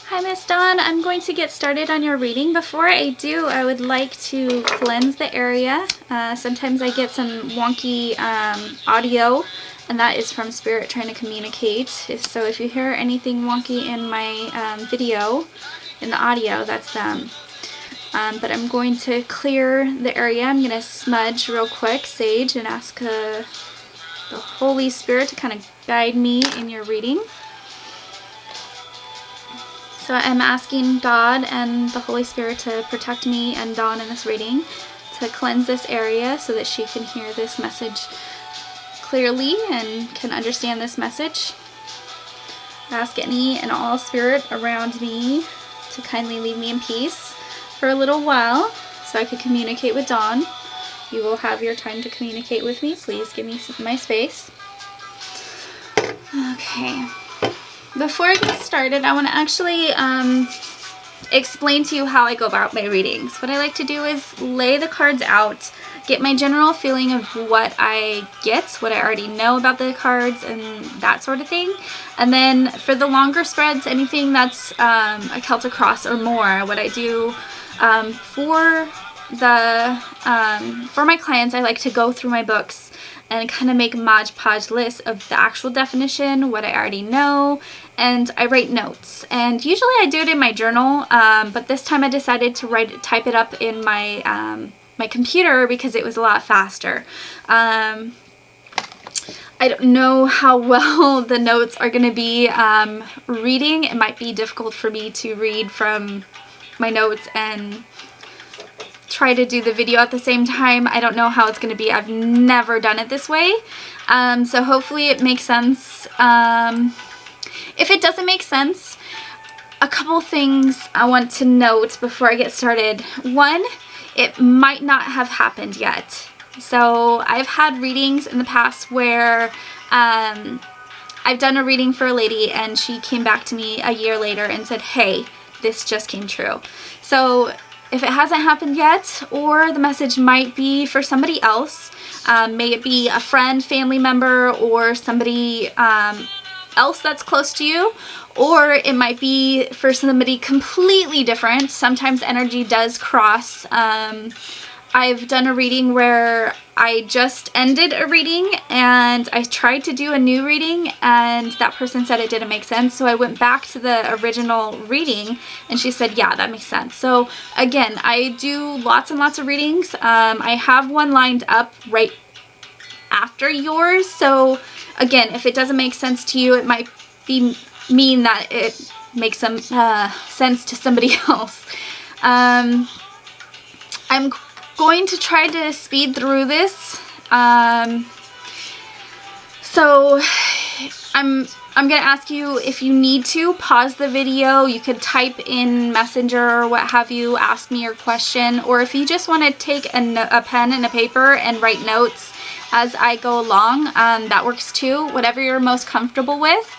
Hi, Miss Dawn. I'm going to get started on your reading. Before I do, I would like to cleanse the area. Sometimes I get some wonky audio, and that is from Spirit trying to communicate. So if you hear anything wonky in my video, in the audio, that's them. But I'm going to clear the area. I'm going to smudge real quick, sage, and ask the Holy Spirit to kind of guide me in your reading. So I'm asking God and the Holy Spirit to protect me and Dawn in this reading, to cleanse this area so that she can hear this message clearly and can understand this message. I ask any and all spirit around me to kindly leave me in peace for a little while so I could communicate with Dawn. You will have your time to communicate with me. Please give me my space. Okay. Before I get started, I want to actually explain to you how I go about my readings. What I like to do is lay the cards out, get my general feeling of what I get, what I already know about the cards and that sort of thing. And then for the longer spreads, anything that's a Celtic cross or more, what I do for my clients, I like to go through my books and kind of make a Mod Podge list of the actual definition, what I already know, and I write notes. And usually I do it in my journal, but this time I decided to type it up in my my computer because it was a lot faster. I don't know how well the notes are going to be reading. It might be difficult for me to read from my notes and try to do the video at the same time. I don't know how it's going to be. I've never done it this way. So hopefully it makes sense. If it doesn't make sense, a couple things I want to note before I get started. One, it might not have happened yet. So I've had readings in the past where I've done a reading for a lady and she came back to me a year later and said, hey, this just came true. So if it hasn't happened yet, or the message might be for somebody else, may it be a friend, family member, or somebody else that's close to you, or it might be for somebody completely different. Sometimes energy does cross. I've done a reading where I just ended a reading and I tried to do a new reading and that person said it didn't make sense. So I went back to the original reading and she said, yeah, that makes sense. So again, I do lots and lots of readings. I have one lined up right after yours. So again, if it doesn't make sense to you, it might mean that it makes some sense to somebody else. I'm going to try to speed through this. So I'm going to ask you, if you need to pause the video, you could type in Messenger or what have you, ask me your question, or if you just want to take a pen and a paper and write notes as I go along, that works too, whatever you're most comfortable with.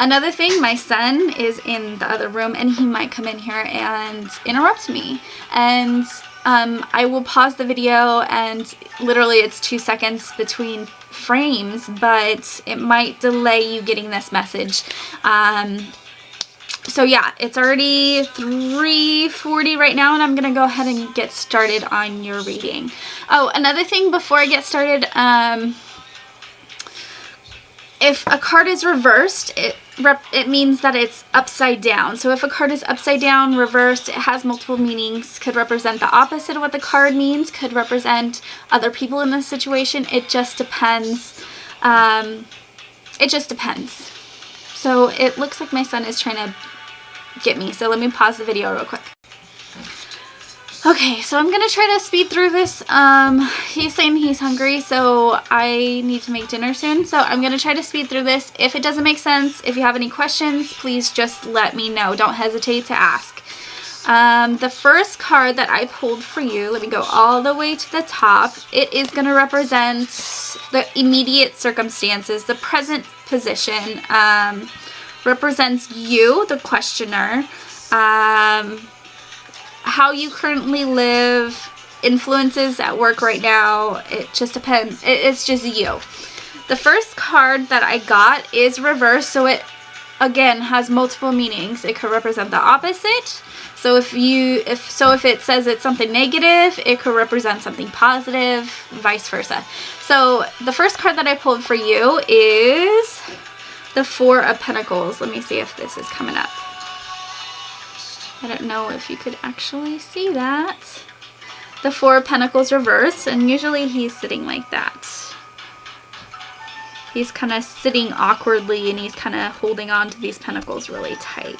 Another thing, my son is in the other room and he might come in here and interrupt me, and I will pause the video and literally it's 2 seconds between frames, but it might delay you getting this message. So yeah, it's already 3:40 right now and I'm going to go ahead and get started on your reading. Oh, another thing before I get started, if a card is reversed, it means that it's upside down. So if a card is upside down, reversed, it has multiple meanings. Could represent the opposite of what the card means. Could represent other people in this situation. It just depends. It just depends. So it looks like my son is trying to get me. So let me pause the video real quick. Okay, so I'm going to try to speed through this. He's saying he's hungry, so I need to make dinner soon. So I'm going to try to speed through this. If it doesn't make sense, if you have any questions, please just let me know. Don't hesitate to ask. The first card that I pulled for you, let me go all the way to the top. It is going to represent the immediate circumstances, the present position. Represents you, the questioner. How you currently live, influences at work right now. It just depends. It's just you. The first card that I got is reversed, so it again has multiple meanings. It could represent the opposite. So if it says it's something negative, it could represent something positive, vice versa. So the first card that I pulled for you is the Four of Pentacles. Let me see if this is coming up. I don't know if you could actually see that. The Four of Pentacles reversed, and usually he's sitting like that. He's kind of sitting awkwardly, and he's kind of holding on to these pentacles really tight.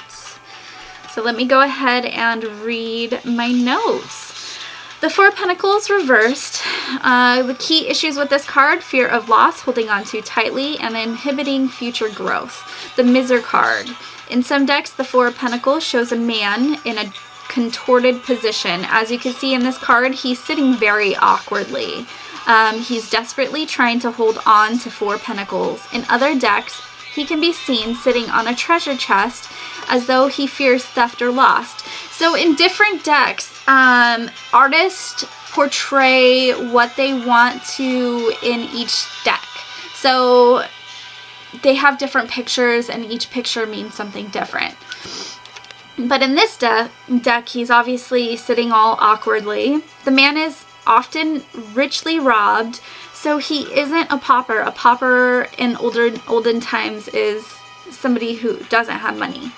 So let me go ahead and read my notes. The Four of Pentacles reversed. The key issues with this card: fear of loss, holding on too tightly, and inhibiting future growth. The Miser card. In some decks, the Four of Pentacles shows a man in a contorted position. As you can see in this card, he's sitting very awkwardly. He's desperately trying to hold on to Four Pentacles. In other decks, he can be seen sitting on a treasure chest as though he fears theft or lost. So in different decks, artists portray what they want to in each deck. So they have different pictures, and each picture means something different. But in this deck, he's obviously sitting all awkwardly. The man is often richly robbed, so he isn't a pauper. A pauper in olden times is somebody who doesn't have money.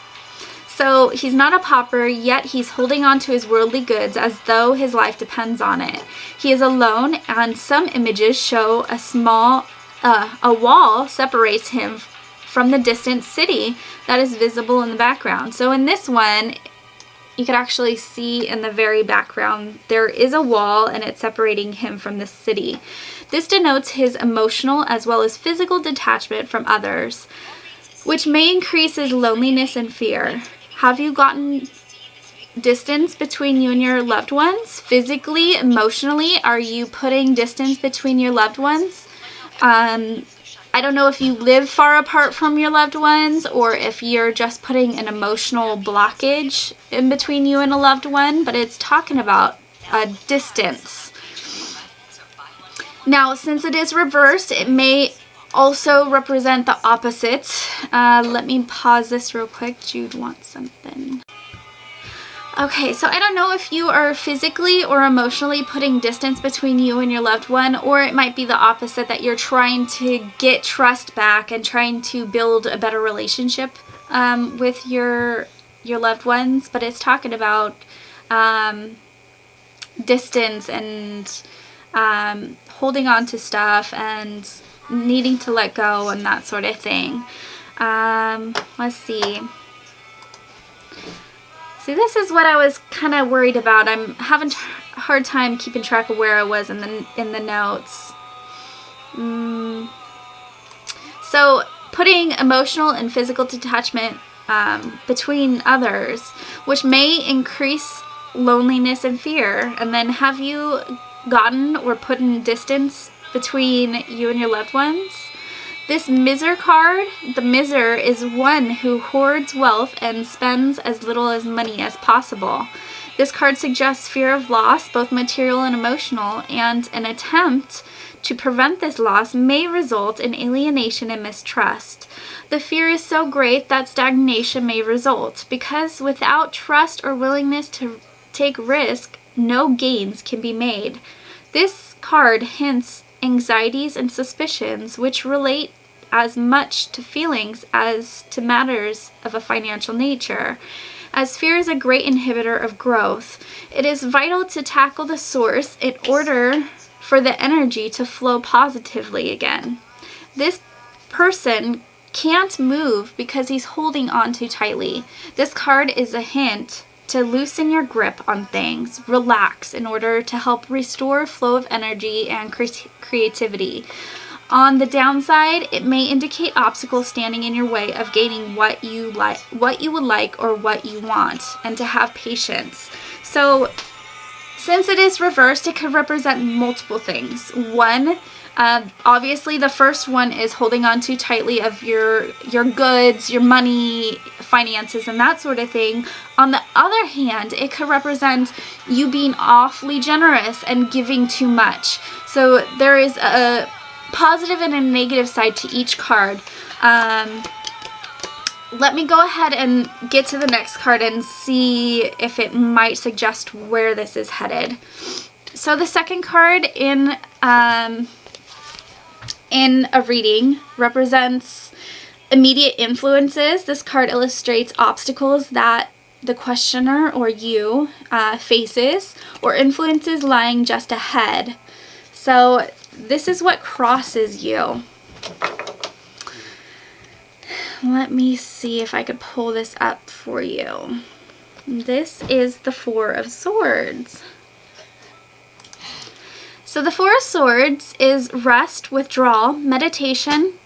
So he's not a pauper, yet he's holding on to his worldly goods as though his life depends on it. He is alone, and some images show a wall separates him from the distant city that is visible in the background. So in this one, you can actually see in the very background, there is a wall, and it's separating him from the city. This denotes his emotional as well as physical detachment from others, which may increase his loneliness and fear. Have you gotten distance between you and your loved ones? Physically, emotionally, are you putting distance between your loved ones? I don't know if you live far apart from your loved ones, or if you're just putting an emotional blockage in between you and a loved one, but it's talking about a distance. Now, since it is reversed, it may also represent the opposite. Let me pause this real quick. Jude wants something. Okay, so I don't know if you are physically or emotionally putting distance between you and your loved one, or it might be the opposite, that you're trying to get trust back and trying to build a better relationship with your loved ones. But it's talking about distance and holding on to stuff and needing to let go and that sort of thing. Let's see. See, this is what I was kind of worried about. I'm having a hard time keeping track of where I was in the notes. So putting emotional and physical detachment between others, which may increase loneliness and fear. And then, have you gotten or put in distance between you and your loved ones? This Miser card, the Miser is one who hoards wealth and spends as little as money as possible. This card suggests fear of loss, both material and emotional, and an attempt to prevent this loss may result in alienation and mistrust. The fear is so great that stagnation may result, because without trust or willingness to take risk, no gains can be made. This card hints anxieties and suspicions which relate as much to feelings as to matters of a financial nature. As fear is a great inhibitor of growth, it is vital to tackle the source in order for the energy to flow positively again. This person can't move because he's holding on too tightly. This card is a hint to loosen your grip on things, relax, in order to help restore flow of energy and creativity. On the downside, it may indicate obstacles standing in your way of gaining what you would like or what you want, and to have patience. So, since it is reversed, it could represent multiple things. One, obviously the first one is holding on too tightly of your goods, your money, finances, and that sort of thing. On the other hand, it could represent you being awfully generous and giving too much. So there is a positive and a negative side to each card. let me go ahead and get to the next card and see if it might suggest where this is headed. So the second card in a reading represents immediate influences. This card illustrates obstacles that the questioner or you faces, or influences lying just ahead. So this is what crosses you. Let me see if I could pull this up for you. This is the Four of Swords. So the Four of Swords is rest, withdrawal, meditation,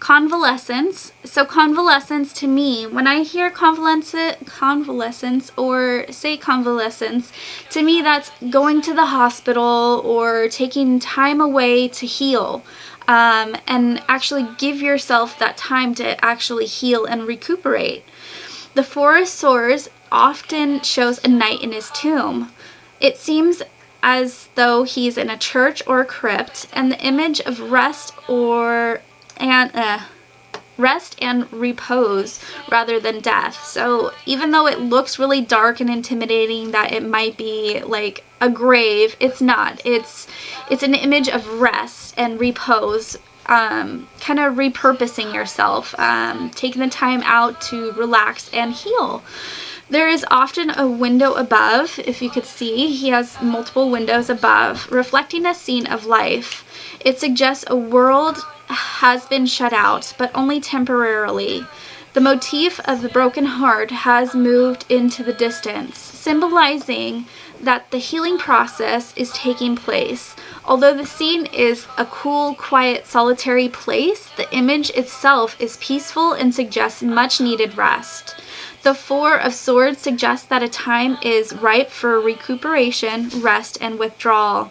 convalescence. So convalescence to me, when I hear convalescence or say convalescence, to me that's going to the hospital or taking time away to heal. And actually give yourself that time to actually heal and recuperate. The Four of Swords often shows a knight in his tomb. It seems as though he's in a church or a crypt, and the image of rest and repose rather than death. So even though it looks really dark and intimidating that it might be like a grave, it's not. It's an image of rest and repose, kind of repurposing yourself, taking the time out to relax and heal. There is often a window above. If you could see, he has multiple windows above, reflecting a scene of life. It suggests a world has been shut out, but only temporarily. The motif of the broken heart has moved into the distance, symbolizing that the healing process is taking place. Although the scene is a cool, quiet, solitary place, the image itself is peaceful and suggests much needed rest. The Four of Swords suggests that a time is ripe for recuperation, rest, and withdrawal.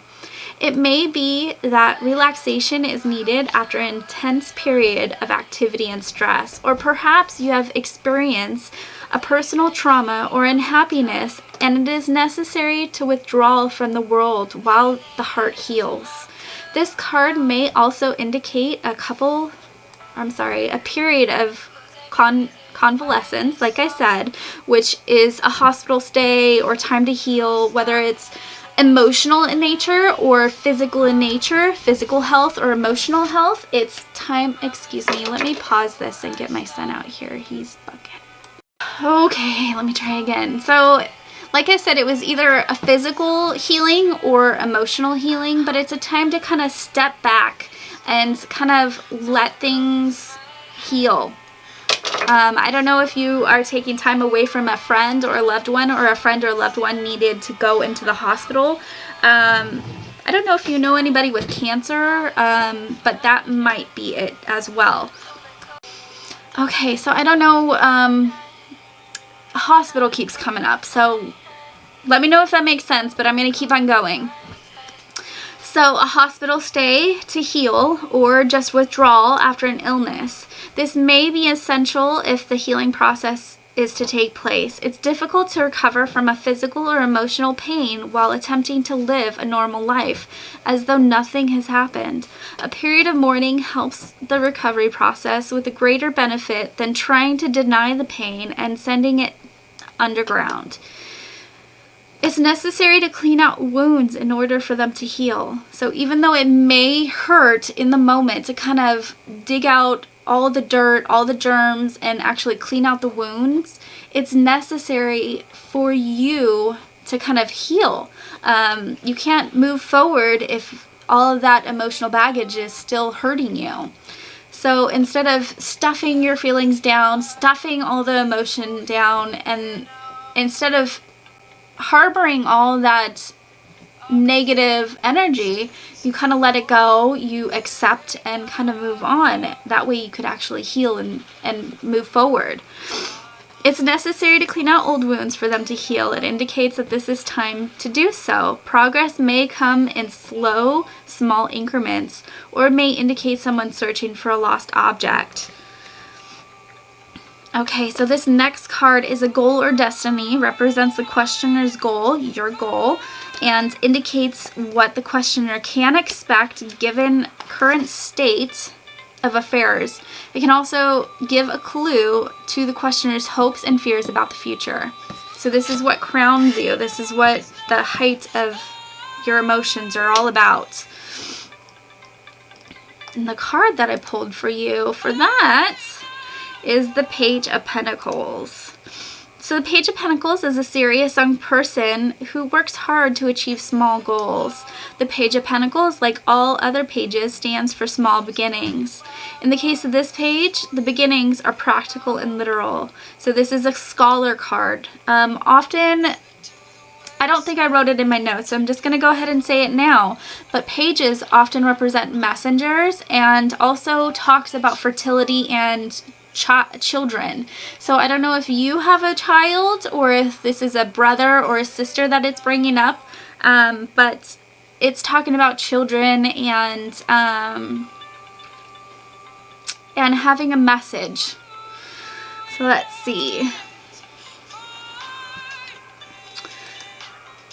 It may be that relaxation is needed after an intense period of activity and stress, or perhaps you have experienced a personal trauma or unhappiness, and it is necessary to withdraw from the world while the heart heals. This card may also indicate a period of convalescence, like I said, which is a hospital stay or time to heal, whether it's emotional in nature or physical in nature, physical health or emotional health. It's time, excuse me, let me pause this and get my son out here. He's bugging. Okay, let me try again. So, like I said, it was either a physical healing or emotional healing, but it's a time to kind of step back and kind of let things heal. I don't know if you are taking time away from a friend or a loved one, or a friend or loved one needed to go into the hospital. I don't know if you know anybody with cancer, but that might be it as well. Okay, so I don't know, a hospital keeps coming up, so let me know if that makes sense, but I'm going to keep on going. So a hospital stay to heal, or just withdrawal after an illness. This may be essential if the healing process is to take place. It's difficult to recover from a physical or emotional pain while attempting to live a normal life, as though nothing has happened. A period of mourning helps the recovery process with a greater benefit than trying to deny the pain and sending it underground. It's necessary to clean out wounds in order for them to heal. So even though it may hurt in the moment to kind of dig out all the dirt, all the germs, and actually clean out the wounds, it's necessary for you to kind of heal. You can't move forward if all of that emotional baggage is still hurting you. So instead of stuffing your feelings down, stuffing all the emotion down, and instead of harboring all that negative energy, you kind of let it go, you accept and kind of move on. That way you could actually heal and move forward. It's necessary to clean out old wounds for them to heal. It indicates that this is time to do so. Progress may come in slow, small increments, or it may indicate someone searching for a lost object. Okay, so this next card is a goal or destiny, represents the questioner's goal, your goal, and indicates what the questioner can expect given current state of affairs. It can also give a clue to the questioner's hopes and fears about the future. So this is what crowns you. This is what the height of your emotions are all about. And the card that I pulled for you for that is the Page of Pentacles. So the Page of Pentacles is a serious young person who works hard to achieve small goals. The Page of Pentacles, like all other pages, stands for small beginnings. In the case of this page, the beginnings are practical and literal. So this is a scholar card. Often, I don't think I wrote it in my notes, so I'm just going to go ahead and say it now. But pages often represent messengers and also talks about fertility and children. So I don't know if you have a child or if this is a brother or a sister that it's bringing up, but it's talking about children and having a message. So let's see.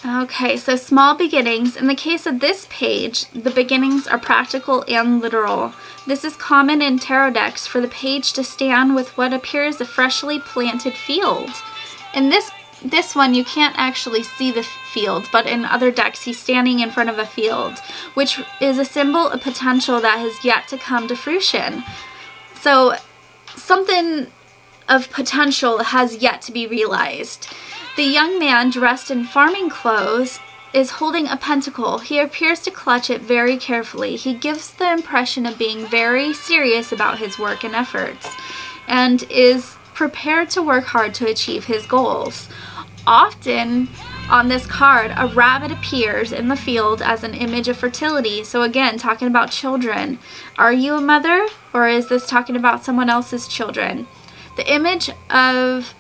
Okay, so small beginnings. In the case of this page, the beginnings are practical and literal. This is common in tarot decks for the page to stand with what appears a freshly planted field. In this one, you can't actually see the field, but in other decks, he's standing in front of a field, which is a symbol of potential that has yet to come to fruition. So something of potential has yet to be realized. The young man, dressed in farming clothes, is holding a pentacle. He appears to clutch it very carefully. He gives the impression of being very serious about his work and efforts, and is prepared to work hard to achieve his goals. Often on this card, a rabbit appears in the field as an image of fertility. So again, talking about children. Are you a mother, or is this talking about someone else's children? The image of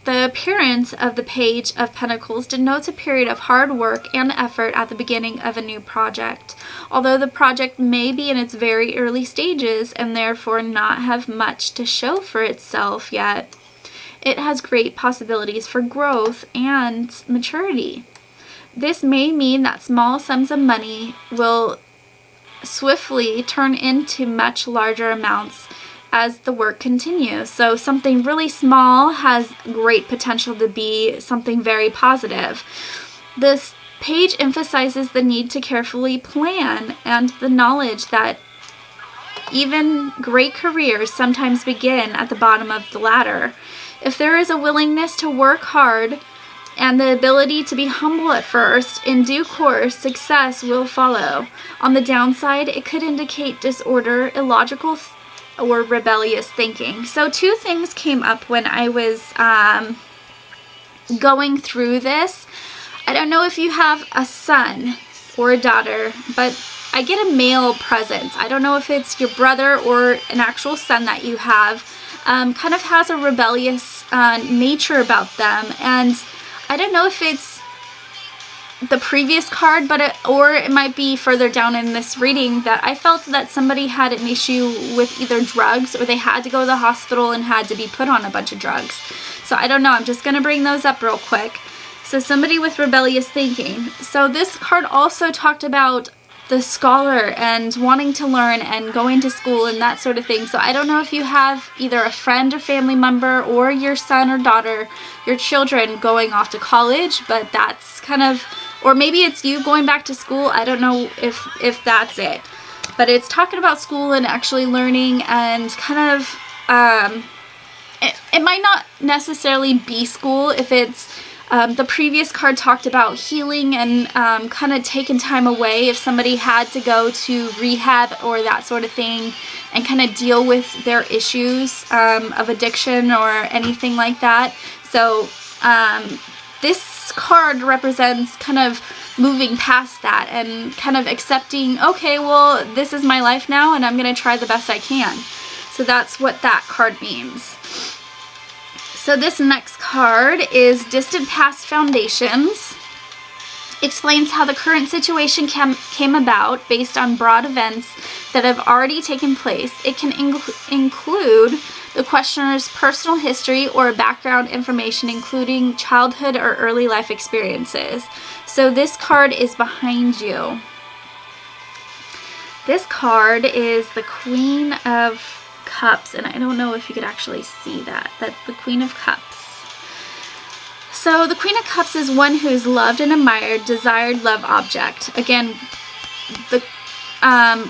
the appearance of the Page of Pentacles denotes a period of hard work and effort at the beginning of a new project. Although the project may be in its very early stages and therefore not have much to show for itself yet, it has great possibilities for growth and maturity. This may mean that small sums of money will swiftly turn into much larger amounts as the work continues. So something really small has great potential to be something very positive. This page emphasizes the need to carefully plan and the knowledge that even great careers sometimes begin at the bottom of the ladder. If there is a willingness to work hard and the ability to be humble at first, in due course, success will follow. On the downside, it could indicate disorder, illogical or rebellious thinking. So two things came up when I was going through this. I don't know if you have a son or a daughter, but I get a male presence. I don't know if it's your brother or an actual son that you have. Kind of has a rebellious nature about them, and I don't know if it's the previous card, but it might be further down in this reading that I felt that somebody had an issue with either drugs or they had to go to the hospital and had to be put on a bunch of drugs. So I don't know. I'm just going to bring those up real quick. So somebody with rebellious thinking. So this card also talked about the scholar and wanting to learn and going to school and that sort of thing. So I don't know if you have either a friend or family member or your son or daughter, your children going off to college, but that's kind of, or maybe it's you going back to school. I don't know if that's it. But it's talking about school and actually learning and kind of, it might not necessarily be school if it's, the previous card talked about healing and kind of taking time away if somebody had to go to rehab or that sort of thing and kind of deal with their issues of addiction or anything like that. So this card represents kind of moving past that and kind of accepting, okay, well, this is my life now and I'm going to try the best I can. So that's what that card means. So this next card is Distant Past Foundations. Explains how the current situation came about based on broad events that have already taken place. It can include the questioner's personal history or background information, including childhood or early life experiences. So this card is behind you. This card is the Queen of Cups, and I don't know if you could actually see that. That's the Queen of Cups. So the Queen of Cups is one who is loved and admired, desired love object. Again, the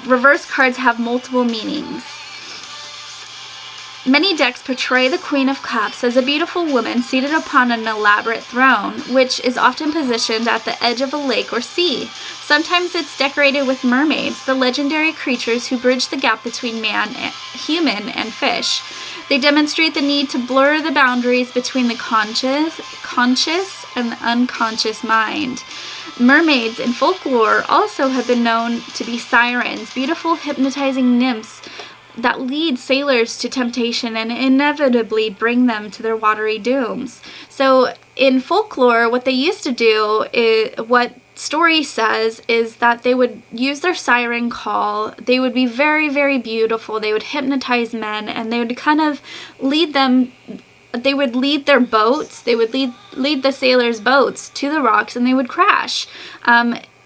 reverse cards have multiple meanings. Many decks portray the Queen of Cups as a beautiful woman seated upon an elaborate throne, which is often positioned at the edge of a lake or sea. Sometimes it's decorated with mermaids, the legendary creatures who bridge the gap between human and fish. They demonstrate the need to blur the boundaries between the conscious and the unconscious mind. Mermaids in folklore also have been known to be sirens, beautiful hypnotizing nymphs that lead sailors to temptation and inevitably bring them to their watery dooms. So in folklore, what they used to do is, what story says, is that they would use their siren call. They would be very, very beautiful. They would hypnotize men, and they would kind of lead them. They would lead their boats. They would lead the sailors' boats to the rocks, and they would crash.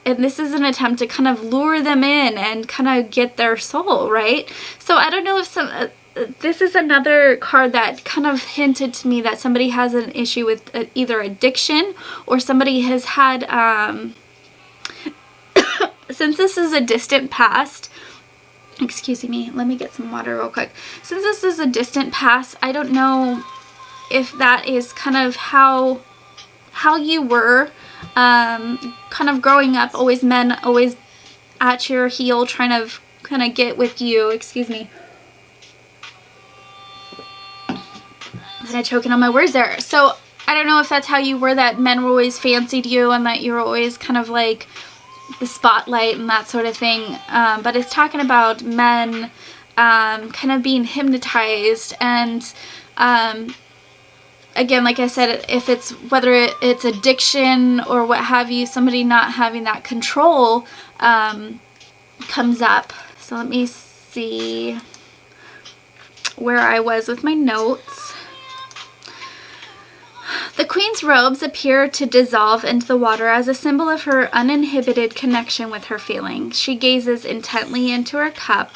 And this is an attempt to kind of lure them in and kind of get their soul, right? So I don't know if this is another card that kind of hinted to me that somebody has an issue with either addiction, or somebody has had, since this is a distant past, excuse me, let me get some water real quick. Since this is a distant past, I don't know if that is kind of how you were, kind of growing up, men always at your heel trying to kind of get with you. Excuse me. Kind of choking on my words there. So I don't know if that's how you were, that men were always fancied you and that you were always kind of like the spotlight and that sort of thing. But it's talking about men kind of being hypnotized, and again, like I said, if it's whether it's addiction or what have you, somebody not having that control comes up. So let me see where I was with my notes. The Queen's robes appear to dissolve into the water as a symbol of her uninhibited connection with her feelings. She gazes intently into her cup,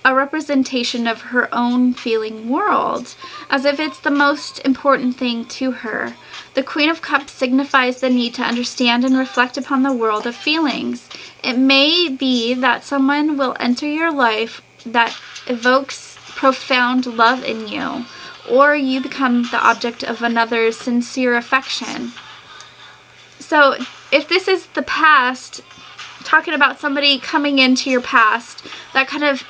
a representation of her own feeling world, as if it's the most important thing to her. The Queen of Cups signifies the need to understand and reflect upon the world of feelings. It may be that someone will enter your life that evokes profound love in you, or you become the object of another's sincere affection. So if this is the past, talking about somebody coming into your past that kind of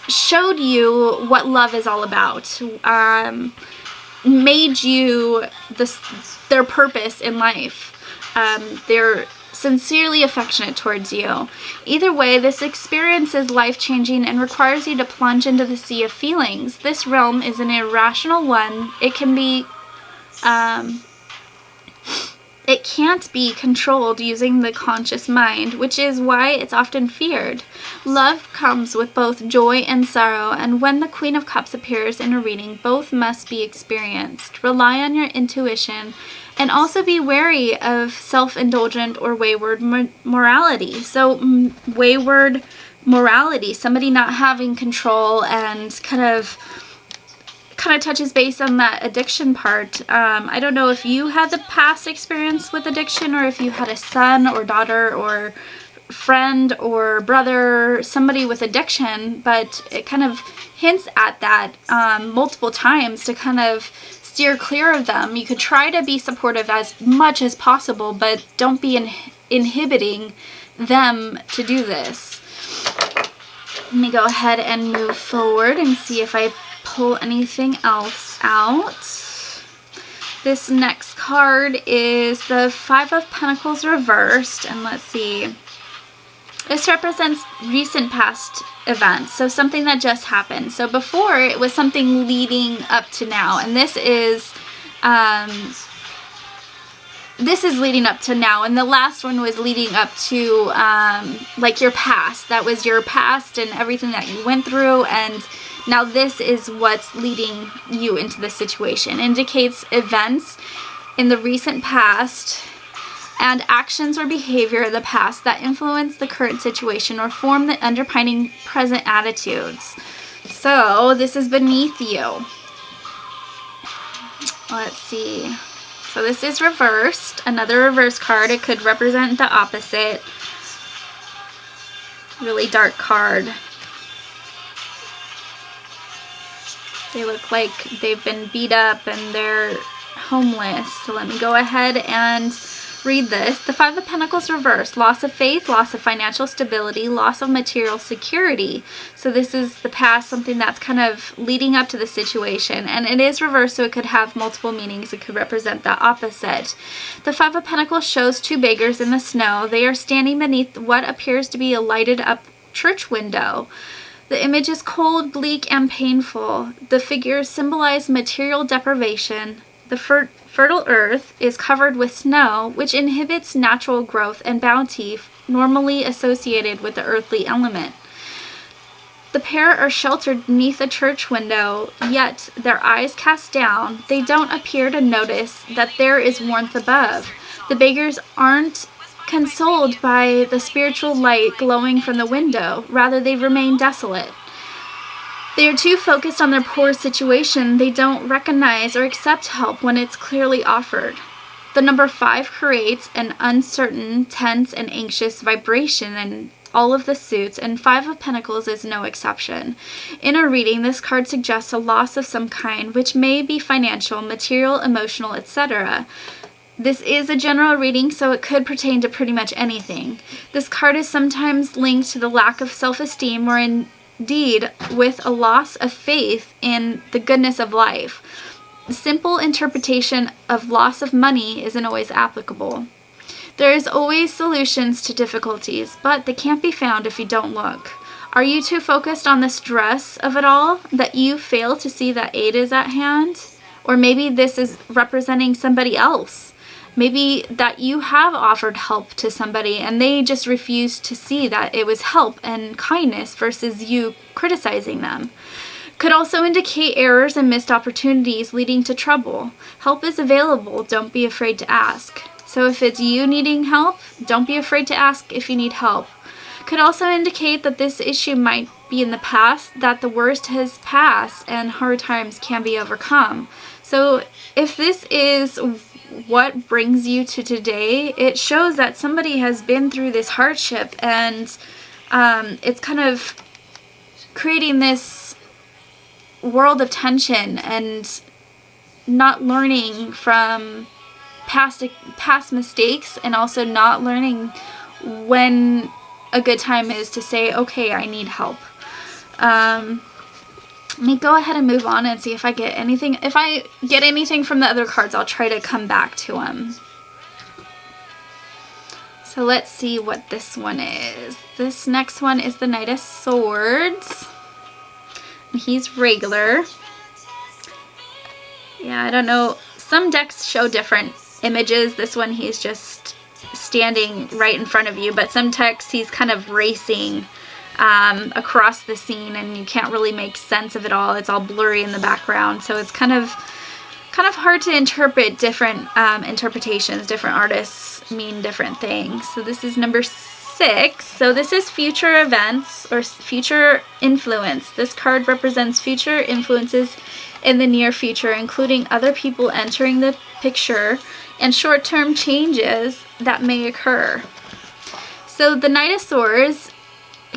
showed you what love is all about, made you their purpose in life, they're sincerely affectionate towards you. Either way, this experience is life-changing and requires you to plunge into the sea of feelings. This realm is an irrational one. It can't be controlled using the conscious mind, which is why it's often feared. Love comes with both joy and sorrow, and when the Queen of Cups appears in a reading, both must be experienced. Rely on your intuition, and also be wary of self-indulgent or wayward morality. So wayward morality, somebody not having control, and kind of touches base on that addiction part. I don't know if you had the past experience with addiction, or if you had a son or daughter or friend or brother, somebody with addiction, but it kind of hints at that multiple times to kind of steer clear of them. You could try to be supportive as much as possible, but don't be inhibiting them to do this. Let me go ahead and move forward and see if I pull anything else out. This next card is the Five of Pentacles reversed, and let's see. This represents recent past events, so something that just happened. So before, it was something leading up to now, and this is leading up to now, and the last one was leading up to like your past. That was your past and everything that you went through, and now this is what's leading you into this situation. It indicates events in the recent past and actions or behavior of the past that influence the current situation or form the underpinning present attitudes. So this is beneath you. Let's see. So this is reversed, another reverse card. It could represent the opposite. Really dark card. They look like they've been beat up and they're homeless. So let me go ahead and read this. The Five of Pentacles reversed. Loss of faith, loss of financial stability, loss of material security. So this is the past, something that's kind of leading up to the situation. And it is reversed, so it could have multiple meanings. It could represent the opposite. The Five of Pentacles shows two beggars in the snow. They are standing beneath what appears to be a lighted up church window. The image is cold, bleak, and painful. The figures symbolize material deprivation. The fertile earth is covered with snow, which inhibits natural growth and bounty normally associated with the earthly element. The pair are sheltered beneath a church window, yet their eyes cast down, they don't appear to notice that there is warmth above. The beggars aren't consoled by the spiritual light glowing from the window. Rather, they remain desolate. They are too focused on their poor situation. They don't recognize or accept help when it's clearly offered. The number 5 creates an uncertain, tense, and anxious vibration in all of the suits, and 5 of Pentacles is no exception. In a reading, this card suggests a loss of some kind, which may be financial, material, emotional, etc. This is a general reading, so it could pertain to pretty much anything. This card is sometimes linked to the lack of self-esteem or indeed with a loss of faith in the goodness of life. The simple interpretation of loss of money isn't always applicable. There is always solutions to difficulties, but they can't be found if you don't look. Are you too focused on the stress of it all that you fail to see that aid is at hand? Or maybe this is representing somebody else. Maybe that you have offered help to somebody and they just refuse to see that it was help and kindness versus you criticizing them. Could also indicate errors and missed opportunities leading to trouble. Help is available, don't be afraid to ask. So if it's you needing help, don't be afraid to ask if you need help. Could also indicate that this issue might be in the past, that the worst has passed and hard times can be overcome. So if this is what brings you to today, it shows that somebody has been through this hardship, and it's kind of creating this world of tension and not learning from past mistakes, and also not learning when a good time is to say, okay, I need help. Let me go ahead and move on and see if I get anything. If I get anything from the other cards, I'll try to come back to them. So let's see what this one is. This next one is the Knight of Swords. And he's regular. Yeah, I don't know. Some decks show different images. This one, he's just standing right in front of you. But some decks, he's kind of racing across the scene, and you can't really make sense of it all. It's all blurry in the background, so it's kind of hard to interpret. Different interpretations, different artists mean different things. So this is number 6. So this is future events or future influence. This card represents future influences in the near future, including other people entering the picture and short-term changes that may occur. So the Knight of Swords,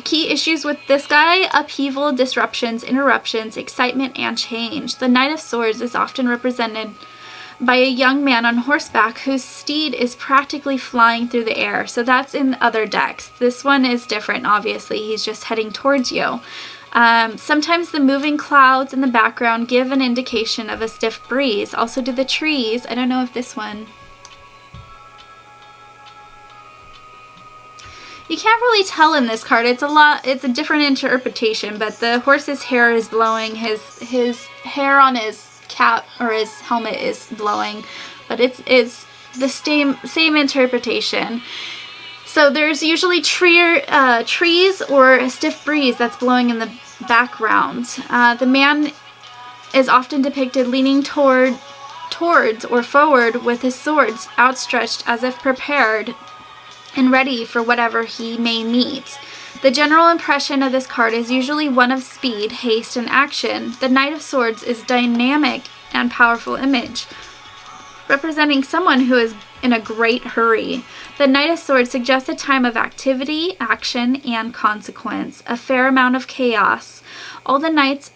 key issues with this guy: upheaval, disruptions, interruptions, excitement, and change. The Knight of Swords is often represented by a young man on horseback whose steed is practically flying through the air. So that's in other decks. This one is different, obviously. He's just heading towards you. Sometimes the moving clouds in the background give an indication of a stiff breeze. Also do the trees. I don't know if this one... You can't really tell in this card. It's a different interpretation, but the horse's hair is blowing. His hair on his cap or his helmet is blowing, but it's the same interpretation. So there's usually trees or a stiff breeze that's blowing in the background. The man is often depicted leaning towards towards or forward with his swords outstretched as if prepared and ready for whatever he may meet. The general impression of this card is usually one of speed, haste, and action. The Knight of Swords is a dynamic and powerful image, representing someone who is in a great hurry. The Knight of Swords suggests a time of activity, action, and consequence, a fair amount of chaos. All the knights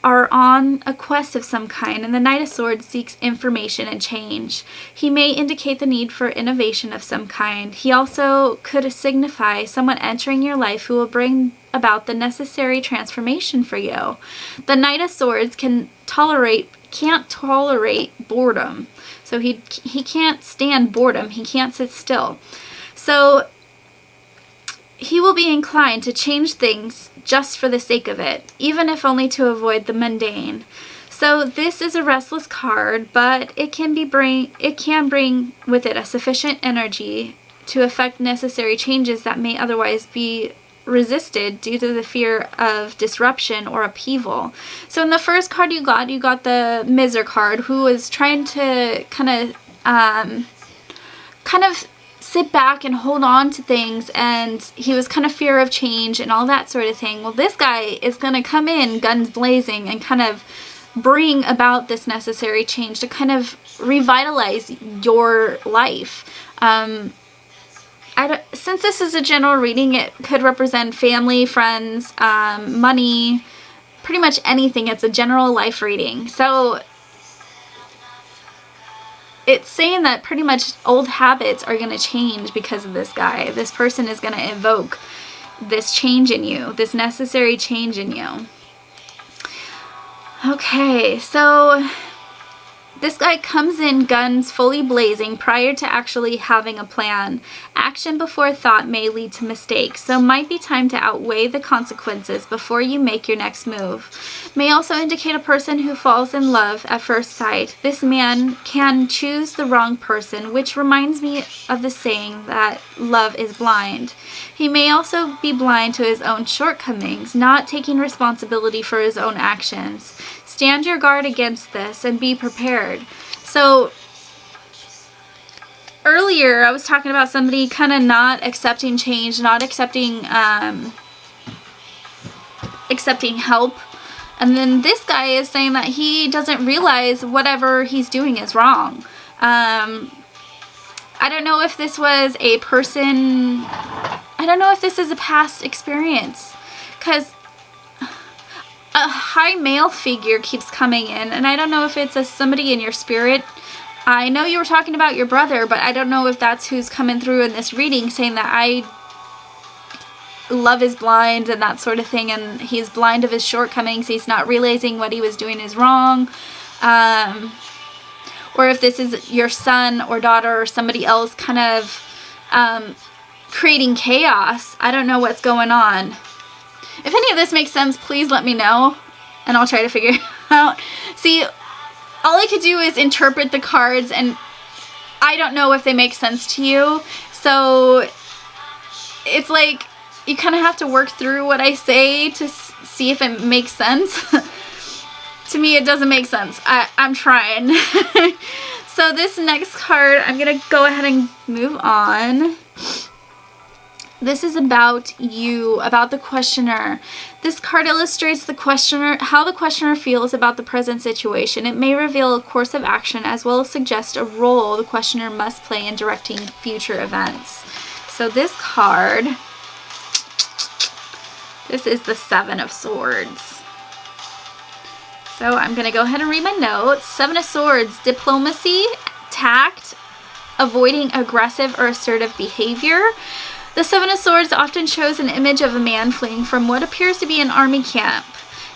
are on a quest of some kind, and the Knight of Swords seeks information and change. He may indicate the need for innovation of some kind. He also could signify someone entering your life who will bring about the necessary transformation for you. The Knight of Swords can't tolerate boredom. So he can't stand boredom. He can't sit still. So he will be inclined to change things just for the sake of it, even if only to avoid the mundane. So this is a restless card, but it can bring with it a sufficient energy to effect necessary changes that may otherwise be resisted due to the fear of disruption or upheaval. So in the first card you got the Miser card, who was trying to kind of sit back and hold on to things, and he was kind of fear of change and all that sort of thing. Well, this guy is going to come in guns blazing and kind of bring about this necessary change to kind of revitalize your life. Since this is a general reading, it could represent family, friends, money, pretty much anything. It's a general life reading. So it's saying that pretty much old habits are going to change because of this guy. This person is going to evoke this change in you, this necessary change in you. Okay, so this guy comes in guns fully blazing prior to actually having a plan. Action before thought may lead to mistakes, so might be time to outweigh the consequences before you make your next move. May also indicate a person who falls in love at first sight. This man can choose the wrong person, which reminds me of the saying that love is blind. He may also be blind to his own shortcomings, not taking responsibility for his own actions. Stand your guard against this and be prepared. So earlier I was talking about somebody kind of not accepting change, not accepting help. And then this guy is saying that he doesn't realize whatever he's doing is wrong. I don't know if this was a person, I don't know if this is a past experience, because a high male figure keeps coming in, and I don't know if it's somebody in your spirit. I know you were talking about your brother, but I don't know if that's who's coming through in this reading, saying that love is blind and that sort of thing, and he's blind of his shortcomings. He's not realizing what he was doing is wrong. Or if this is your son or daughter or somebody else kind of creating chaos. I don't know what's going on. If any of this makes sense, please let me know, and I'll try to figure it out. See, all I could do is interpret the cards, and I don't know if they make sense to you. So it's like you kind of have to work through what I say to see if it makes sense. To me, it doesn't make sense. I'm trying. So this next card, I'm going to go ahead and move on. This is about you, about the questioner. This card illustrates the questioner, how the questioner feels about the present situation. It may reveal a course of action as well as suggest a role the questioner must play in directing future events. So this card, this is the Seven of Swords. So I'm going to go ahead and read my notes. Seven of Swords, diplomacy, tact, avoiding aggressive or assertive behavior. The Seven of Swords often shows an image of a man fleeing from what appears to be an army camp.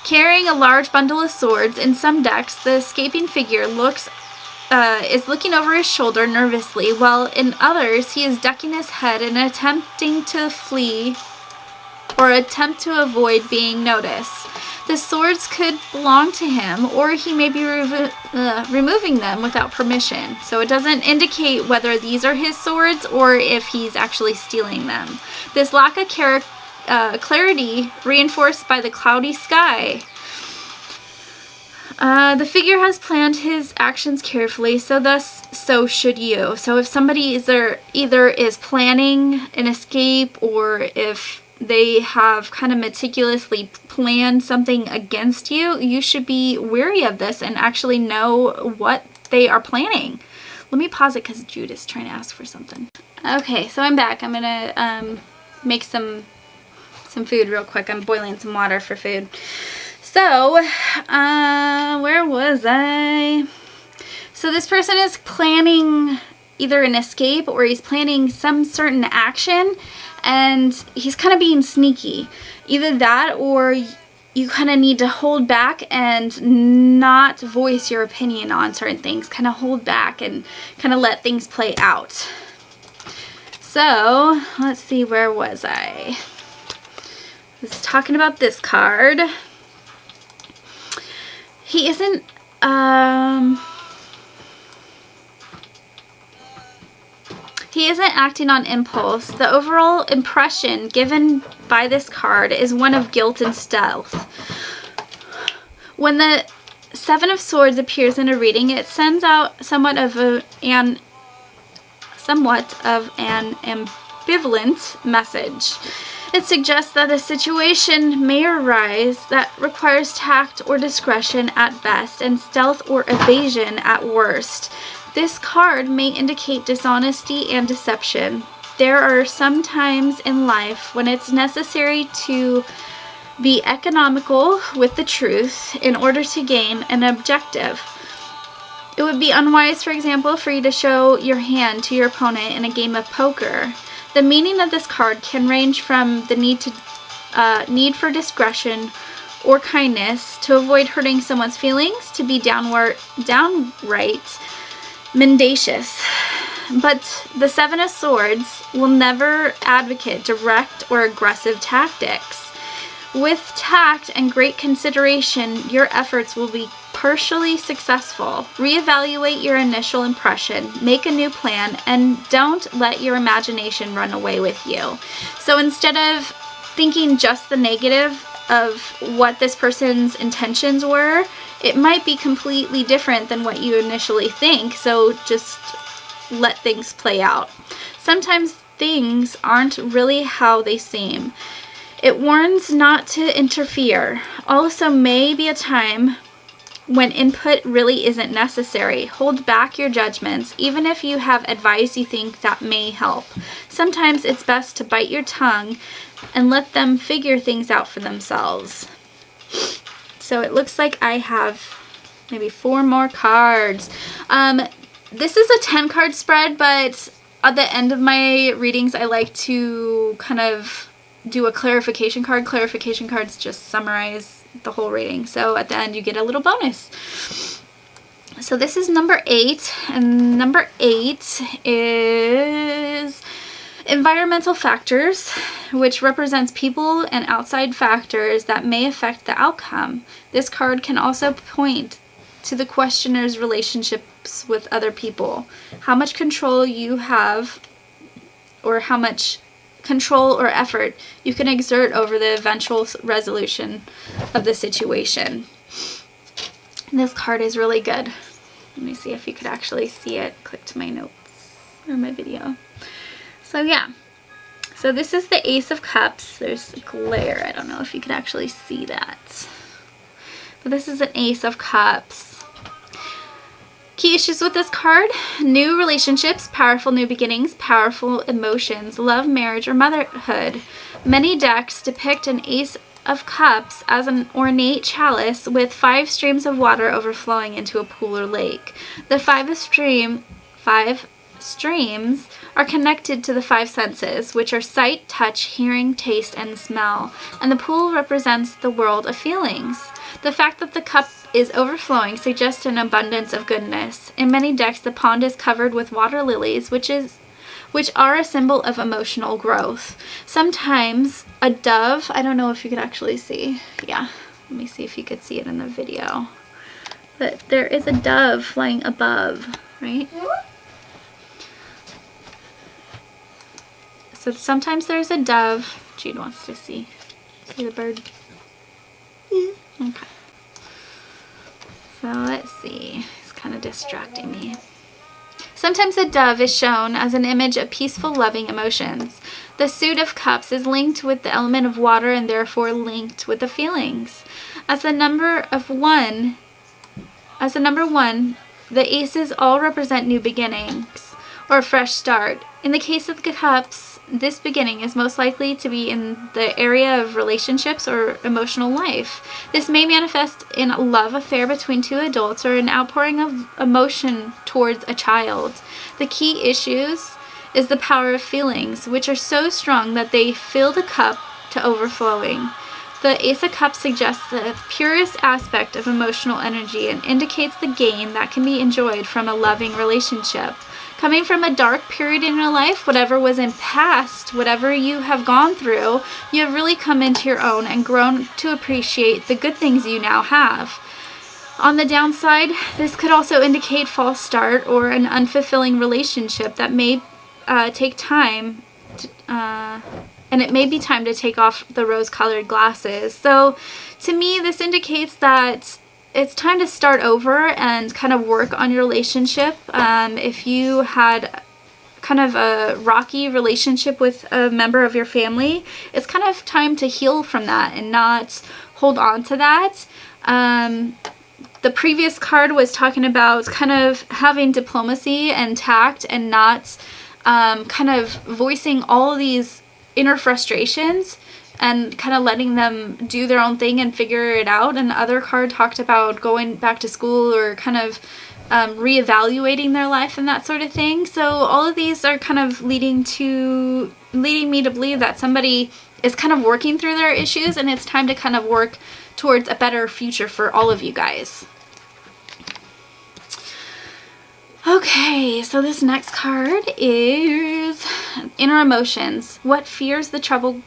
Carrying a large bundle of swords, in some decks, the escaping figure is looking over his shoulder nervously, while in others, he is ducking his head and attempting to flee or attempt to avoid being noticed. The swords could belong to him, or he may be removing them without permission. So it doesn't indicate whether these are his swords or if he's actually stealing them. This lack of clarity reinforced by the cloudy sky. The figure has planned his actions carefully, so should you. So if somebody either is planning an escape, or if they have kind of meticulously planned something against you, you should be wary of this and actually know what they are planning. Let me pause it because Jude is trying to ask for something. Okay, so I'm back. I'm gonna make some food real quick. I'm boiling some water for food. So, where was I? So this person is planning either an escape, or he's planning some certain action, and he's kind of being sneaky. Either that, or you kind of need to hold back and not voice your opinion on certain things. Kind of hold back and kind of let things play out. So, let's see, where was I? I was talking about this card. He isn't, acting on impulse. The overall impression given by this card is one of guilt and stealth. When the Seven of Swords appears in a reading, it sends out somewhat of an ambivalent message. It suggests that a situation may arise that requires tact or discretion at best, and stealth or evasion at worst. This card may indicate dishonesty and deception. There are some times in life when it's necessary to be economical with the truth in order to gain an objective. It would be unwise, for example, for you to show your hand to your opponent in a game of poker. The meaning of this card can range from the need for discretion or kindness to avoid hurting someone's feelings, to be downright mendacious. But the Seven of Swords will never advocate direct or aggressive tactics. With tact and great consideration, your efforts will be partially successful. Reevaluate your initial impression, make a new plan, and don't let your imagination run away with you. So instead of thinking just the negative of what this person's intentions were, it might be completely different than what you initially think. So just let things play out. Sometimes things aren't really how they seem. It warns not to interfere. Also may be a time when input really isn't necessary. Hold back your judgments, even if you have advice you think that may help. Sometimes it's best to bite your tongue and let them figure things out for themselves. So it looks like I have maybe 4 more cards. This is a 10 card spread, but at the end of my readings, I like to kind of do a clarification card. Clarification cards just summarize the whole reading. So at the end, you get a little bonus. So this is number 8, and number 8 is environmental factors, which represents people and outside factors that may affect the outcome. This card can also point to the questioner's relationships with other people. How much control you have, or how much control or effort you can exert over the eventual resolution of the situation. This card is really good. Let me see if you could actually see it. Click to my notes or my video. So yeah, so this is the Ace of Cups. There's glare. I don't know if you could actually see that. But this is an Ace of Cups. Key issues with this card: new relationships, powerful new beginnings, powerful emotions, love, marriage, or motherhood. Many decks depict an Ace of Cups as an ornate chalice with 5 streams of water overflowing into a pool or lake. The 5 streams are connected to the 5 senses, which are sight, touch, hearing, taste, and smell, and the pool represents the world of feelings. The fact that the cup is overflowing suggests an abundance of goodness. In many decks, the pond is covered with water lilies, which are a symbol of emotional growth. Sometimes a dove, I don't know if you could actually see. Yeah, let me see if you could see it in the video. But there is a dove flying above, right? So sometimes there's a dove. Jude wants to see the bird. Yeah. Okay. So let's see. It's kind of distracting me. Sometimes a dove is shown as an image of peaceful, loving emotions. The suit of cups is linked with the element of water and therefore linked with the feelings. As the number one, the aces all represent new beginnings or a fresh start. In the case of the cups, this beginning is most likely to be in the area of relationships or emotional life. This may manifest in a love affair between two adults or an outpouring of emotion towards a child. The key issues is the power of feelings, which are so strong that they fill the cup to overflowing. The Ace of Cups suggests the purest aspect of emotional energy and indicates the gain that can be enjoyed from a loving relationship. Coming from a dark period in your life, whatever was in past, whatever you have gone through, you have really come into your own and grown to appreciate the good things you now have. On the downside, this could also indicate false start or an unfulfilling relationship that may take time and it may be time to take off the rose-colored glasses. So to me, this indicates that it's time to start over and kind of work on your relationship. If you had kind of a rocky relationship with a member of your family, it's kind of time to heal from that and not hold on to that. The previous card was talking about kind of having diplomacy and tact and not kind of voicing all of these inner frustrations and kind of letting them do their own thing and figure it out. And the other card talked about going back to school or kind of reevaluating their life and that sort of thing. So all of these are kind of leading me to believe that somebody is kind of working through their issues and it's time to kind of work towards a better future for all of you guys. Okay, so this next card is inner emotions. What fears trouble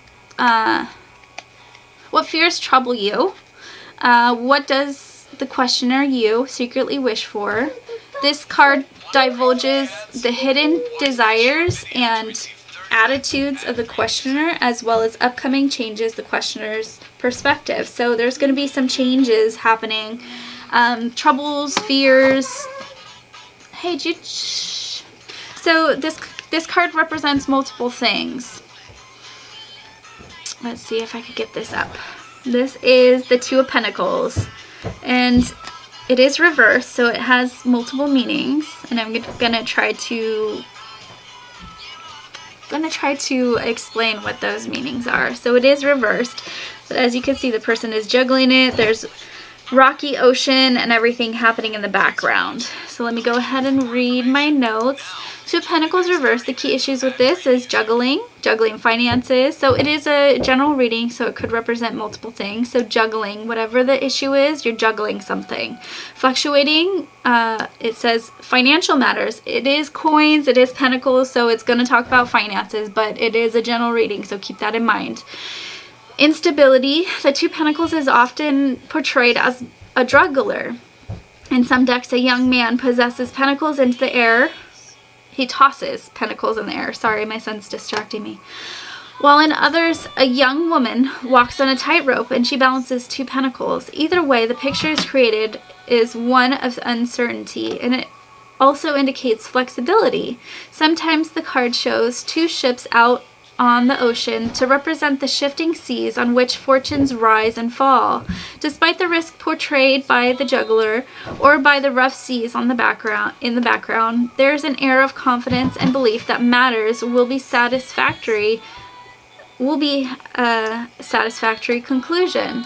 you? What does the questioner you secretly wish for? This card divulges the hidden desires and attitudes of the questioner as well as upcoming changes the questioner's perspective. So there's going to be some changes happening. Troubles, fears. Hey, Jude. So this card represents multiple things. Let's see if I could get this up. This is the Two of Pentacles, and it is reversed, so it has multiple meanings. And I'm gonna try to explain what those meanings are. So it is reversed, but as you can see, the person is juggling it. There's rocky ocean and everything happening in the background. So let me go ahead and read my notes. Two of Pentacles reversed. The key issues with this is juggling finances. So it is a general reading, so it could represent multiple things. So juggling, whatever the issue is, you're juggling something. Fluctuating, it says financial matters. It is coins, it is pentacles, so it's going to talk about finances, but it is a general reading, so keep that in mind. Instability, the Two of Pentacles is often portrayed as a juggler. In some decks, a young man possesses pentacles into the air. He tosses pentacles in the air. Sorry, my son's distracting me. While in others, a young woman walks on a tightrope and she balances two pentacles. Either way, the picture is created is one of uncertainty, and it also indicates flexibility. Sometimes the card shows two ships out on the ocean to represent the shifting seas on which fortunes rise and fall. Despite the risk portrayed by the juggler or by the rough seas in the background, there's an air of confidence and belief that matters will be a satisfactory conclusion.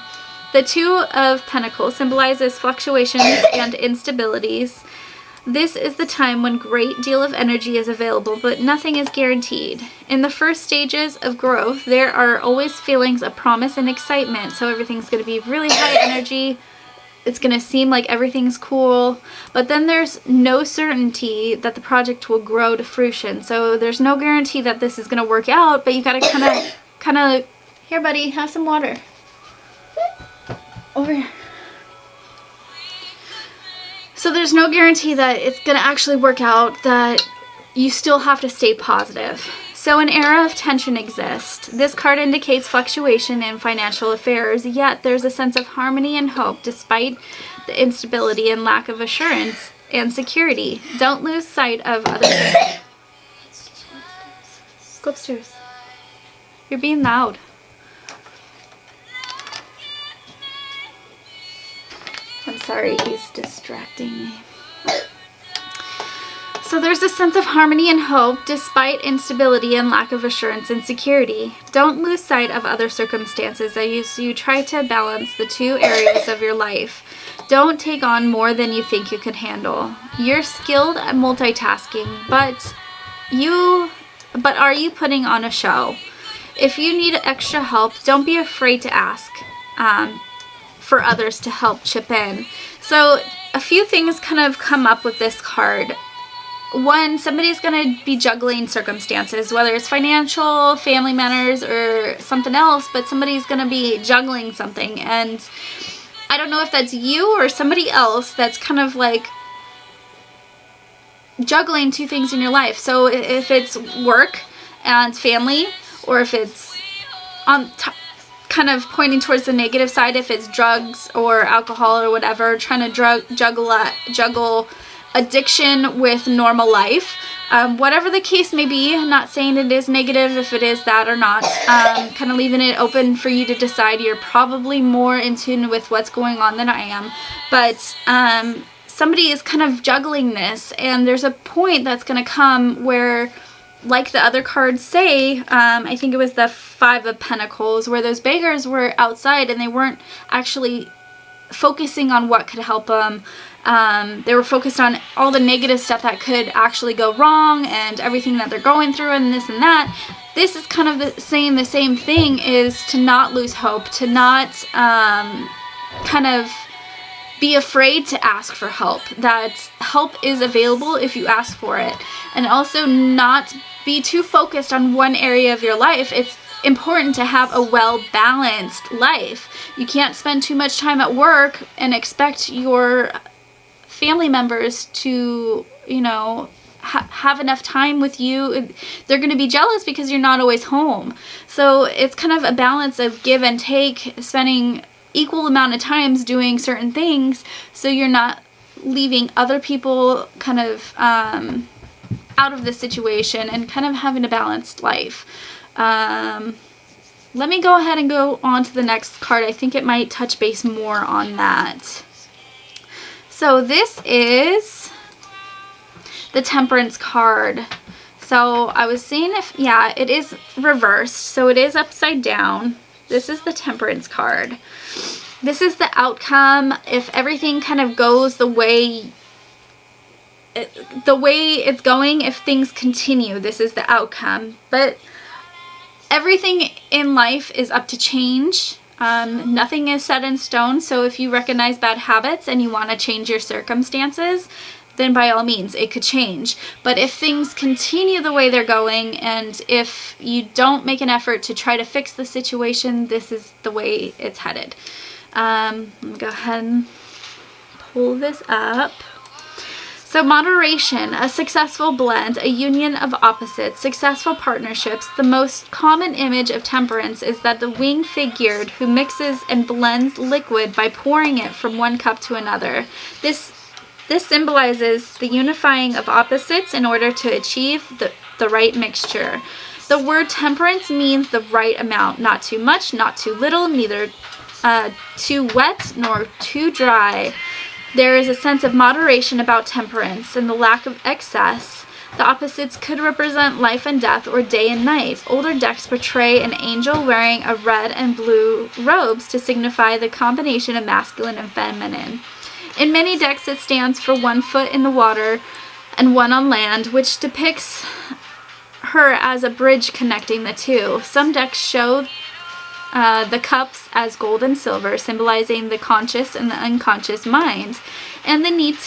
The Two of Pentacles symbolizes fluctuations and instabilities. This is the time when a great deal of energy is available, but nothing is guaranteed. In the first stages of growth, there are always feelings of promise and excitement, so everything's going to be really high energy. It's going to seem like everything's cool, but then there's no certainty that the project will grow to fruition. So there's no guarantee that this is going to work out, but you got to kind of, here buddy, have some water. Over here. So there's no guarantee that it's going to actually work out, that you still have to stay positive. So an era of tension exists. This card indicates fluctuation in financial affairs, yet there's a sense of harmony and hope despite the instability and lack of assurance and security. Don't lose sight of other things. Go upstairs. You're being loud. I'm sorry, he's distracting me. So there's a sense of harmony and hope despite instability and lack of assurance and security. Don't lose sight of other circumstances as you try to balance the two areas of your life. Don't take on more than you think you can handle. You're skilled at multitasking, but are you putting on a show? If you need extra help, don't be afraid to ask for others to help chip in. So a few things kind of come up with this card. One, somebody's going to be juggling circumstances, whether it's financial, family matters, or something else, but somebody's going to be juggling something. And I don't know if that's you or somebody else that's kind of like juggling two things in your life. So if it's work and family, or if it's on kind of pointing towards the negative side, if it's drugs or alcohol or whatever, trying to juggle addiction with normal life, whatever the case may be. I'm not saying it is negative if it is that or not, kind of leaving it open for you to decide. You're probably more in tune with what's going on than I am, but somebody is kind of juggling this, and there's a point that's going to come where, like the other cards say, I think it was the Five of Pentacles, where those beggars were outside and they weren't actually focusing on what could help them. They were focused on all the negative stuff that could actually go wrong and everything that they're going through and this and that. This is kind of saying the same thing, is to not lose hope, to not kind of be afraid to ask for help, that help is available if you ask for it, and also not be too focused on one area of your life. It's important to have a well-balanced life. You can't spend too much time at work and expect your family members to, you know, have enough time with you. They're going to be jealous because you're not always home. So it's kind of a balance of give and take, spending equal amount of times doing certain things so you're not leaving other people kind of out of the situation, and kind of having a balanced life. Let me go ahead and go on to the next card. I think it might touch base more on that. So this is the Temperance card. So I was seeing if, yeah, it is reversed, so it is upside down. This is the Temperance card. This is the outcome. If everything kind of goes the way it's going, if things continue, this is the outcome. But everything in life is up to change. Nothing is set in stone. So if you recognize bad habits and you want to change your circumstances, then by all means it could change. But if things continue the way they're going, and if you don't make an effort to try to fix the situation, this is the way it's headed. Let me go ahead and pull this up. So moderation, a successful blend, a union of opposites, successful partnerships. The most common image of temperance is that the wing-figured who mixes and blends liquid by pouring it from one cup to another. This symbolizes the unifying of opposites in order to achieve the right mixture. The word temperance means the right amount, not too much, not too little, neither too wet nor too dry. There is a sense of moderation about temperance and the lack of excess. The opposites could represent life and death or day and night. Older decks portray an angel wearing a red and blue robes to signify the combination of masculine and feminine. In many decks it stands for one foot in the water and one on land, which depicts her as a bridge connecting the two. Some decks show the cups as gold and silver, symbolizing the conscious and the unconscious mind, and the need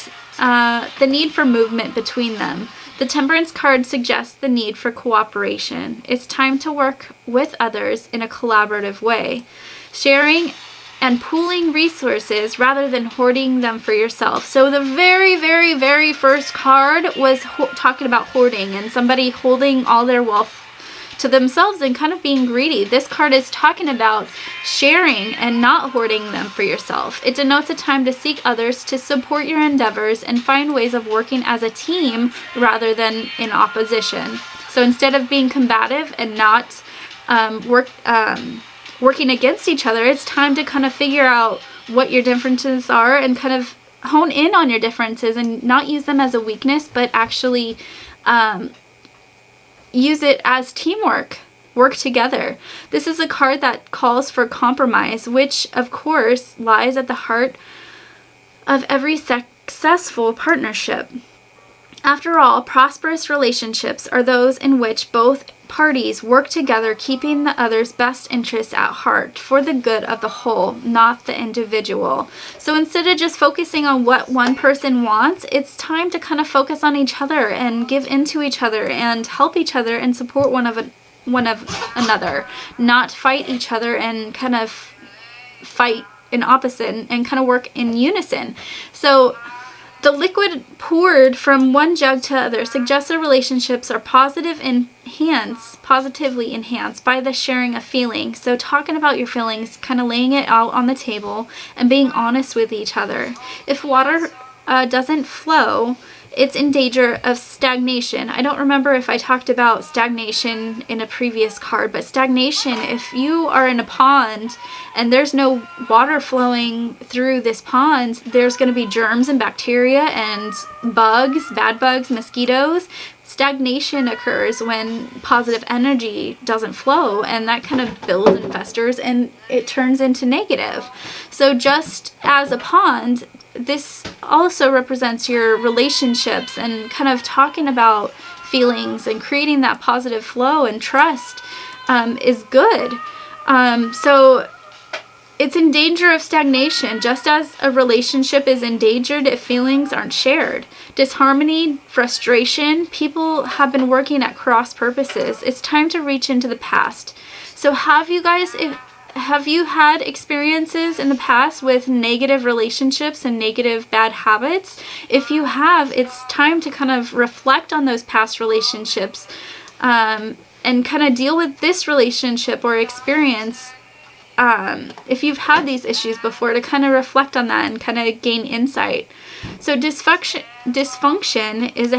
for movement between them. The Temperance card suggests the need for cooperation. It's time to work with others in a collaborative way, sharing and pooling resources rather than hoarding them for yourself. So the very, very, very first card was talking about hoarding and somebody holding all their wealth to themselves and kind of being greedy. This card is talking about sharing and not hoarding them for yourself. It denotes a time to seek others to support your endeavors and find ways of working as a team rather than in opposition. So instead of being combative and not working against each other, it's time to kind of figure out what your differences are and kind of hone in on your differences and not use them as a weakness, but actually use it as teamwork. Work together. This is a card that calls for compromise, which of course lies at the heart of every successful partnership. After all, prosperous relationships are those in which both parties work together, keeping the other's best interests at heart for the good of the whole, not the individual. So instead of just focusing on what one person wants, it's time to kind of focus on each other and give into each other and help each other and support one of another, not fight each other and kind of fight in opposite and kind of work in unison. So the liquid poured from one jug to other suggests that relationships are positively enhanced by the sharing of feelings. So talking about your feelings, kind of laying it out on the table and being honest with each other. If water doesn't flow, it's in danger of stagnation. I don't remember if I talked about stagnation in a previous card, but stagnation, if you are in a pond and there's no water flowing through this pond, there's going to be germs and bacteria and bugs, bad bugs, mosquitoes. Stagnation occurs when positive energy doesn't flow, and that kind of builds and festers and it turns into negative. So just as a pond, this also represents your relationships and kind of talking about feelings and creating that positive flow and trust is good. So it's in danger of stagnation, just as a relationship is endangered if feelings aren't shared. Disharmony, frustration, people have been working at cross purposes. It's time to reach into the past. So have you had experiences in the past with negative relationships and negative bad habits? If you have, it's time to kind of reflect on those past relationships and kind of deal with this relationship or experience. If you've had these issues before, to kind of reflect on that and kind of gain insight. So dysfunction is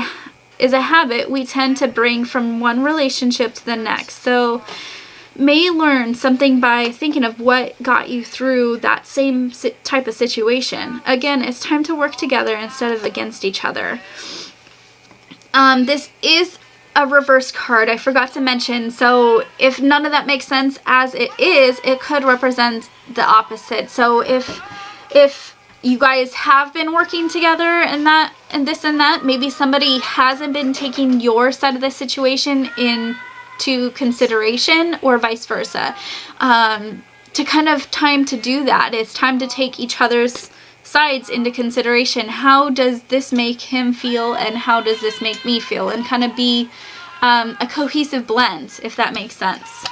a habit we tend to bring from one relationship to the next. So may learn something by thinking of what got you through that same type of situation. Again, it's time to work together instead of against each other. This is a reverse card, I forgot to mention. So if none of that makes sense as it is, it could represent the opposite. So if you guys have been working together and that and this and that, maybe somebody hasn't been taking your side of the situation into consideration, or vice versa. To kind of time to do that, it's time to take each other's sides into consideration. How does this make him feel and how does this make me feel, and kind of be a cohesive blend, if that makes sense.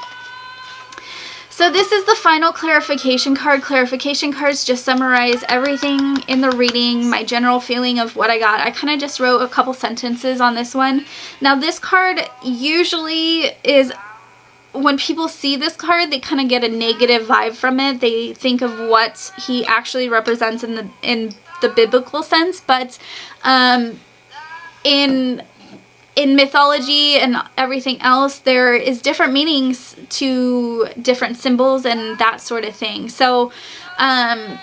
So this is the final clarification card. Clarification cards just summarize everything in the reading, my general feeling of what I got. I kind of just wrote a couple sentences on this one. Now this card usually is, when people see this card, they kind of get a negative vibe from it. They think of what he actually represents in the biblical sense, but in mythology and everything else, there is different meanings to different symbols and that sort of thing. So I'm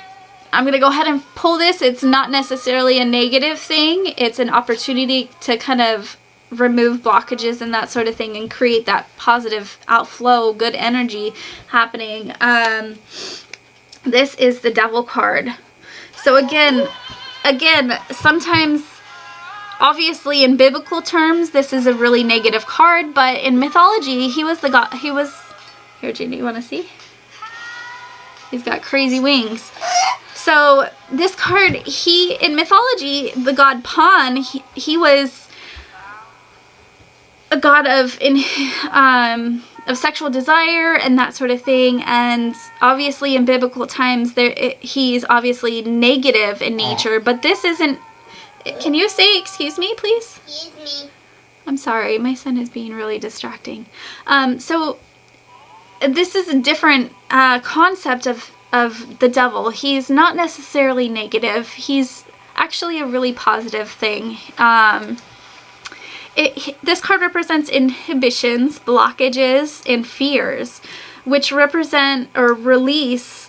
going to go ahead and pull this. It's not necessarily a negative thing. It's an opportunity to kind of remove blockages and that sort of thing and create that positive outflow, good energy happening. This is the Devil card. So again, sometimes, obviously in biblical terms, this is a really negative card, but in mythology, he was the god. Here, Jamie, you want to see? He's got crazy wings. So this card, in mythology, the god Pan, he was a god of sexual desire and that sort of thing, and obviously in biblical times, he's obviously negative in nature, but this isn't. Can you say excuse me, please? Excuse me. I'm sorry, my son is being really distracting. So this is a different concept of the devil. He's not necessarily negative. He's actually a really positive thing. This card represents inhibitions, blockages, and fears, which represent or release,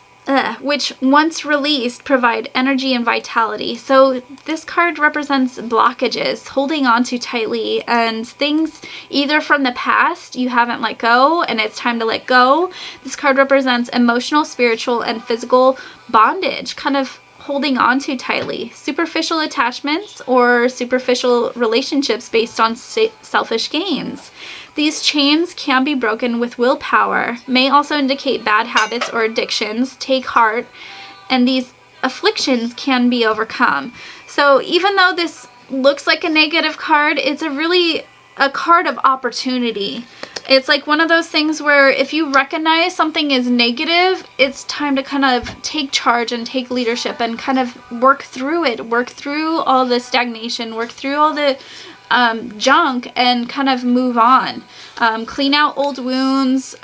which once released provide energy and vitality. So this card represents blockages, holding on too tightly, and things either from the past you haven't let go and it's time to let go. This card represents emotional, spiritual, and physical bondage, kind of holding on too tightly, superficial attachments or superficial relationships based on selfish gains. These chains can be broken with willpower, may also indicate bad habits or addictions. Take heart, and these afflictions can be overcome. So even though this looks like a negative card, it's a card of opportunity. It's like one of those things where if you recognize something is negative, it's time to kind of take charge and take leadership and kind of work through it, work through all the stagnation, work through all the junk, and kind of move on. Clean out old wounds,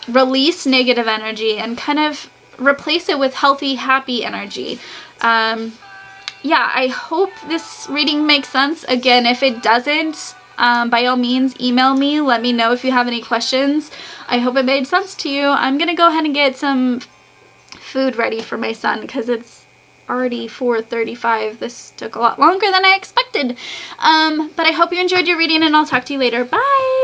release negative energy, and kind of replace it with healthy, happy energy. Yeah, I hope this reading makes sense. Again, if it doesn't, by all means, email me. Let me know if you have any questions. I hope it made sense to you. I'm going to go ahead and get some food ready for my son because it's already 4:35. This took a lot longer than I expected. But I hope you enjoyed your reading, and I'll talk to you later. Bye!